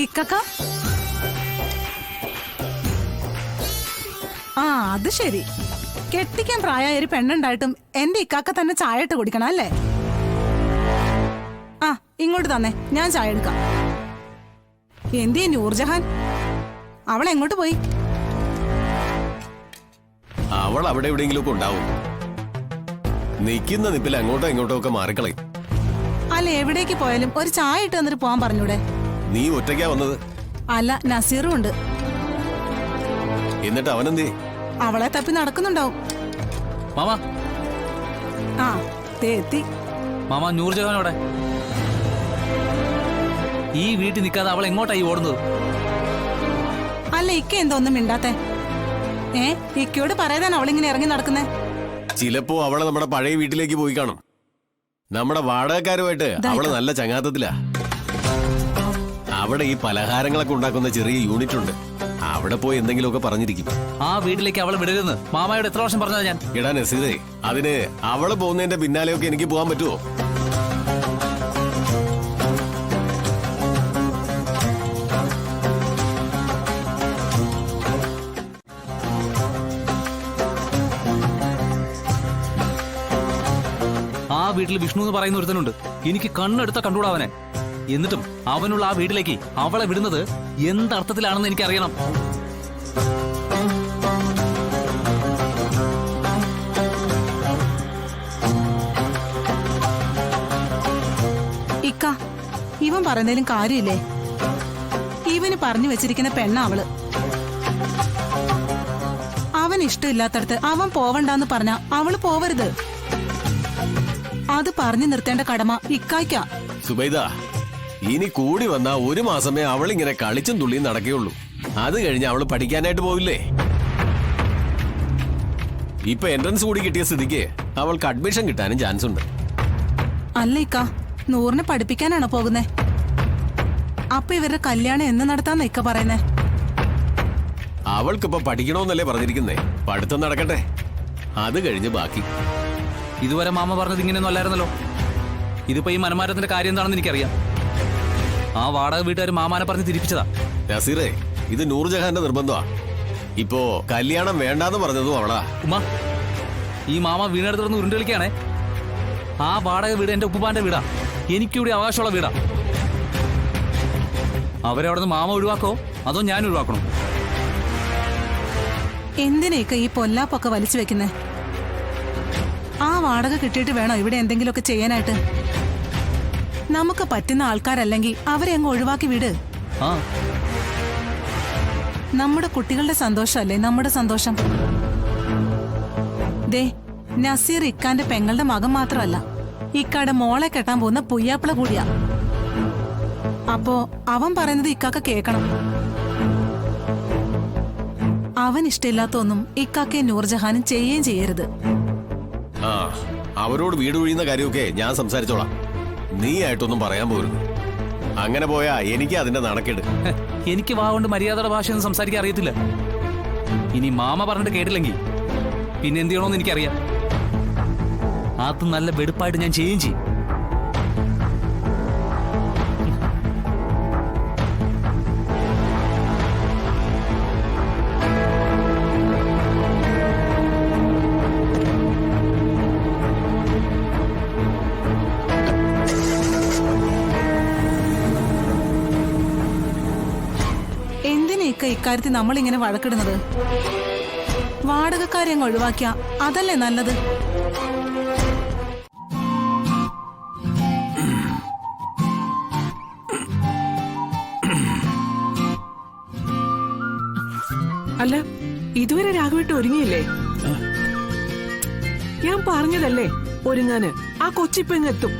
ഇക്കക്ക ആ അത് ശരി. കെട്ടിക്കാൻ പ്രായമായ ഒരു പെണ്ണുണ്ടായിട്ടും എന്റെ ഇക്കാക്ക തന്നെ ചായ ഇട്ട് കുടിക്കണം അല്ലേ? ആ ഇങ്ങോട്ട് തന്നെ, ഞാൻ ചായ എടുക്കാം. എന്തിയെ നൂർജഹാൻ, അവൾ എങ്ങോട്ട് പോയി? അവൾ അവിടെ എവിടെയെങ്കിലും ഒക്കെ ഉണ്ടാവും. നിൽക്കുന്ന നിപ്പിൽ അങ്ങോട്ടോ ഇങ്ങോട്ടോ ഒക്കെ മാറിക്കളയും. അല്ല, എവിടേക്ക് പോയാലും ഒരു ചായ ഇട്ട് തന്നിട്ട് പോവാൻ പറഞ്ഞൂടെ? നീ ഒറ്റയ്ക്കാ വന്നത്? അല്ല, നസീറും ഉണ്ട്. എന്നിട്ട് അവനെന്തേ? അവളെ തപ്പി നടക്കുന്നുണ്ടാവും. മാമാ ആ എത്തി. മാമാ നൂർജഹാനോടെ ഈ വീട്ടിൽ നിൽക്കാതെ അവൾ എങ്ങോട്ടായി ഓടുന്നത്? അല്ല, ഇക്ക എന്തോന്നും മിണ്ടാത്തെ? ഇക്കയോട് പറയാതാണ് അവളിങ്ങനെ ഇറങ്ങി നടക്കുന്നേ. ചിലപ്പോ അവളെ നമ്മുടെ പഴയ വീട്ടിലേക്ക് പോയി കാണും. നമ്മുടെ വാടകക്കാരുമായിട്ട് അവള് നല്ല ചങ്ങാത്തത്തിലാ. അവിടെ ഈ പലഹാരങ്ങളൊക്കെ ഉണ്ടാക്കുന്ന ചെറിയ യൂണിറ്റ് ഉണ്ട്. അവിടെ പോയി എന്തെങ്കിലുമൊക്കെ പറഞ്ഞിരിക്കും. ആ വീട്ടിലേക്ക് അവളെ വിടരുന്ന് മാമായോട് എത്ര വർഷം പറഞ്ഞതാ ഞാൻ? എടാ നസീറേ, അതിന് അവള് പോകുന്നതിന്റെ പിന്നാലെയൊക്കെ എനിക്ക് പോകാൻ പറ്റുമോ? ആ വീട്ടിൽ വിഷ്ണു എന്ന് പറയുന്ന ഒരുത്തനുണ്ട്. എനിക്ക് കണ്ണെടുത്ത കണ്ടുകൂടാ അവനെ. എന്നിട്ടും അവനുള്ള ആ വീട്ടിലേക്ക് അവളെ വിടുന്നത് എന്തർത്ഥത്തിലാണെന്ന് എനിക്കറിയണം. ഇക്ക, ഇവൻ പറയുന്നതിലും കാര്യമില്ലേ? ഇവന് പറഞ്ഞു വെച്ചിരിക്കുന്ന പെണ്ണ അവള്. അവൻ ഇഷ്ടമില്ലാത്തടത്ത് അവൻ പോവണ്ടെന്ന് പറഞ്ഞ അവള് പോവരുത്. അത് പറഞ്ഞു നിർത്തേണ്ട കടമ ഇക്കായ്ക്ക. സുബൈദ, ഇനി കൂടി വന്നാ ഒരു മാസമേ അവളിങ്ങനെ കളിച്ചും തുള്ളിയും നടക്കുകയുള്ളൂ. അത് കഴിഞ്ഞ് അവള് പഠിക്കാനായിട്ട് പോവില്ലേ? ഇപ്പൊ എൻട്രൻസ് കൂടി കിട്ടിയ സ്ഥിതിക്ക് അവൾക്ക് അഡ്മിഷൻ കിട്ടാനും ചാൻസ് ഉണ്ട്. അല്ല ഇക്ക, നൂറിനെ പഠിപ്പിക്കാനാണോ പോകുന്നേ? അപ്പൊ ഇവരുടെ കല്യാണം എന്ന് നടത്താന്ന ഇക്ക പറയുന്നേ? അവൾക്കിപ്പൊ പഠിക്കണോന്നല്ലേ പറഞ്ഞിരിക്കുന്നേ. പഠിത്തം നടക്കട്ടെ, അത് കഴിഞ്ഞ് ബാക്കി. ഇതുവരെ മാമ പറഞ്ഞത് ഇങ്ങനെയൊന്നും അല്ലായിരുന്നല്ലോ. ഇതിപ്പോ ഈ മനമാരത്തിന്റെ കാര്യം എന്താണെന്ന് എനിക്കറിയാം. ആ വാടക വീട്ടുകാർ മാമാനെ പറഞ്ഞ് തിരിപ്പിച്ചതാ. നസീറേ, ഇത് നൂർജഹാന്റെ നിർബന്ധമാ. ഇപ്പോ കല്യാണം വേണ്ടാന്ന് പറഞ്ഞതും അവളാ. ഉമ്മ, ഈ മാമ വീണെടുത്ത് ഉരുണ്ട് കളിക്കാണേ. ആ വാടക വീട് എന്റെ ഉപ്പുപ്പാന്റെ വീടാ. എനിക്കിവിടെ അവകാശമുള്ള വീടാ. അവരെ അവിടെ നിന്ന് മാമ ഒഴിവാക്കോ അതോ ഞാൻ ഒഴിവാക്കണോ? എന്തിനേക്ക ഈ പൊല്ലാപ്പൊക്കെ വലിച്ചു വെക്കുന്നേ? ആ വാടക കിട്ടിയിട്ട് വേണോ ഇവിടെ എന്തെങ്കിലുമൊക്കെ ചെയ്യാനായിട്ട്? നമുക്ക് പറ്റുന്ന ആൾക്കാരല്ലെങ്കിൽ അവരെ അങ്ങ് ഒഴിവാക്കി വിട്. നമ്മുടെ കുട്ടികളുടെ സന്തോഷമല്ലേ നമ്മുടെ സന്തോഷം. ദേ, നസീർ ഇക്കാന്റെ പെങ്ങളുടെ മകൻ മാത്രമല്ല, ഇക്കാടെ മോളെ കെട്ടാൻ പോകുന്ന പുയ്യാപ്പിള കൂടിയാ. അപ്പോ അവൻ പറയുന്നത് ഇക്കാക്ക കേക്കണം. അവൻ ഇഷ്ടമില്ലാത്ത ഒന്നും ഇക്കാക്കയും നൂർജഹാനും ചെയ്യുകയും ചെയ്യരുത്. ആ, അവരോട് വീട് ഒഴിയുന്ന കാര്യമൊക്കെ ഞാൻ സംസാരിച്ചോളാം. നീ ആയിട്ടൊന്നും പറയാൻ പോരുന്നു. അങ്ങനെ പോയാ എനിക്ക് അതിന്റെ നടക്കേട്. എനിക്ക് വാ കൊണ്ട് മര്യാദയുടെ ഭാഷയൊന്നും സംസാരിക്കാൻ അറിയത്തില്ല. ഇനി മാമ പറഞ്ഞിട്ട് കേട്ടില്ലെങ്കിൽ പിന്നെ എന്ത് ചെയ്യണമെന്ന് എനിക്കറിയാം. അത് നല്ല വെടുപ്പായിട്ട് ഞാൻ ചെയ്യുകയും ചെയ്യും. ഇക്കാര്യത്തിൽ നമ്മൾ ഇങ്ങനെ വഴക്കിടുന്നത്? വാടകക്കാരെ അങ്ങ് ഒഴിവാക്കിയ അതല്ലേ നല്ലത്? അല്ല, ഇതുവരെ രാഘവേട്ടൻ ഒരുങ്ങിയില്ലേ? ഞാൻ പറഞ്ഞതല്ലേ ഒരുങ്ങാന്. ആ കൊച്ചിപ്പ എത്തും.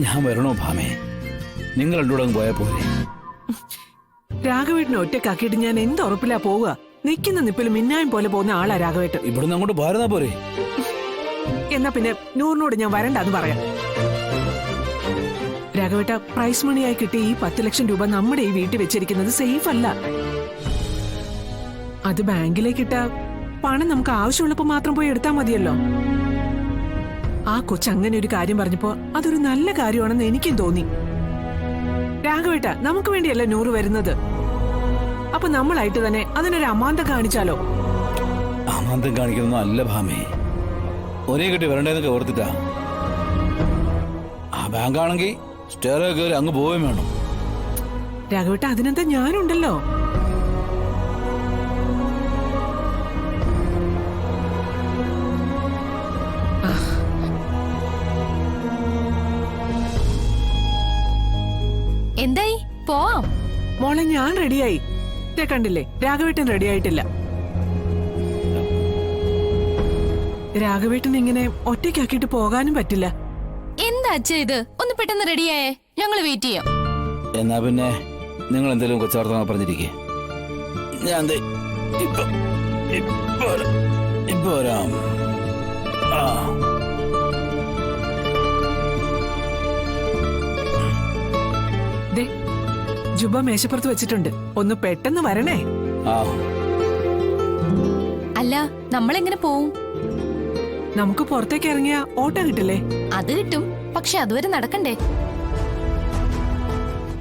ഞാൻ വരണോ ഭാമേ? നിങ്ങൾ രണ്ടുകൂടെ പോയാ പോലെ. രാഘവേട്ടനെ ഒറ്റക്കാക്കിയിട്ട് ഞാൻ എന്ത് ഉറപ്പിലാ പോവുക? നിൽക്കുന്ന നിപ്പിൽ മിന്നായം പോലെ പോകുന്ന ആളാ രാഘവേട്ടൻ. ഇവിടുന്ന് അങ്ങോട്ട് പോരുന്നാ പോരെ? എന്നാ പിന്നെ നൂറിനോട് ഞാൻ വരണ്ടെന്ന് പറയാം. രാഘവേട്ട, പ്രൈസ് മണിയായി കിട്ടിയ ഈ 10 ലക്ഷം രൂപ നമ്മുടെ ഈ വീട്ടിൽ വെച്ചിരിക്കുന്നത് സേഫ് അല്ല. അത് ബാങ്കിലേക്ക് ഇട്ട പണം നമുക്ക് ആവശ്യമുള്ളപ്പോ മാത്രം പോയി എടുത്താൽ മതിയല്ലോ. ആ കൊച്ചങ്ങനെ ഒരു കാര്യം പറഞ്ഞപ്പോ അതൊരു നല്ല കാര്യമാണെന്ന് എനിക്കും തോന്നി. രാഘവേട്ട നമുക്ക് വേണ്ടിയല്ല നൂറ് വരുന്നത്. അപ്പൊ നമ്മളായിട്ട് തന്നെ അതിനൊരു അമാന്തം കാണിച്ചാലോ? അമാന്തം കാണിക്കുന്നൊന്നും അല്ല ഭാമേ. ഒരേ കെട്ടി വരണ്ടേന്നൊക്കെ ഓർത്തിട്ടാ. ആ ബാങ്കാണെങ്കിൽ സ്റ്റേറെ കയറി അങ്ങ് പോവുകയും വേണം. രാഘവേട്ട അതിനെന്താ ഞാനുണ്ടല്ലോ. എന്തായി പോവാം? മോളെ ഞാൻ റെഡിയായി. കണ്ടില്ലേ, രാഘവേട്ടൻ റെഡി ആയിട്ടില്ല. രാഘവേട്ടൻ ഇങ്ങനെ ഒറ്റയ്ക്കാക്കിയിട്ട് പോകാനും പറ്റില്ല. എന്താ അച്ഛ ഇത്? ഒന്ന് പെട്ടെന്ന് റെഡിയായേ, ഞങ്ങള് വെയിറ്റ് ചെയ്യാം. എന്നാ പിന്നെ നിങ്ങൾ എന്തെങ്കിലും കൊച്ചാർത്തമാ പറഞ്ഞിരിക്കേ. ഞാൻ ദേ ഇപ്പൊ വരാം. ആ ദേ, ജുബ മേശപ്പുറത്ത് വെച്ചിട്ടുണ്ട്. ഒന്ന് പെട്ടെന്ന് വരണേ. ആ അല്ല, നമ്മളെങ്ങനെ പോവും? നമുക്ക് പുറത്തേക്ക് ഇറങ്ങിയ ഓട്ടോ കിട്ടില്ലേ? അത് കിട്ടും, പക്ഷെ അതുവരെ നടക്കണ്ടേ?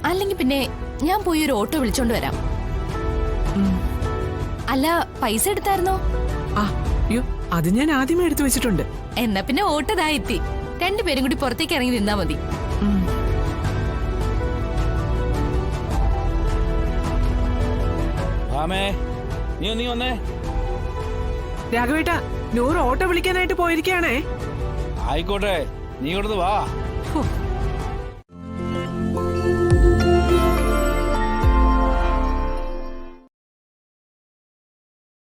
അല്ലെങ്കിൽ പിന്നെ ഞാൻ പോയി ഒരു ഓട്ടോ വിളിച്ചോണ്ട് വരാം. അല്ല, പൈസ എടുത്തായിരുന്നോ? ആ അയ്യോ, അത് ഞാൻ ആദ്യമേ എടുത്തു വെച്ചിട്ടുണ്ട്. എന്നാ പിന്നെ ഓട്ടോ ഇതാ എത്തി. രണ്ടുപേരും കൂടി പുറത്തേക്ക് ഇറങ്ങി നിന്നാ മതി. ഭാമേ, നീ വന്നേ. രാഘവേട്ട, നൂറ് ഓട്ടോ വിളിക്കാനായിട്ട് പോയിരിക്കുകയാണേ. ആയിക്കോട്ടെ, നീ ഇവിടുന്ന് വാ. ഹോ,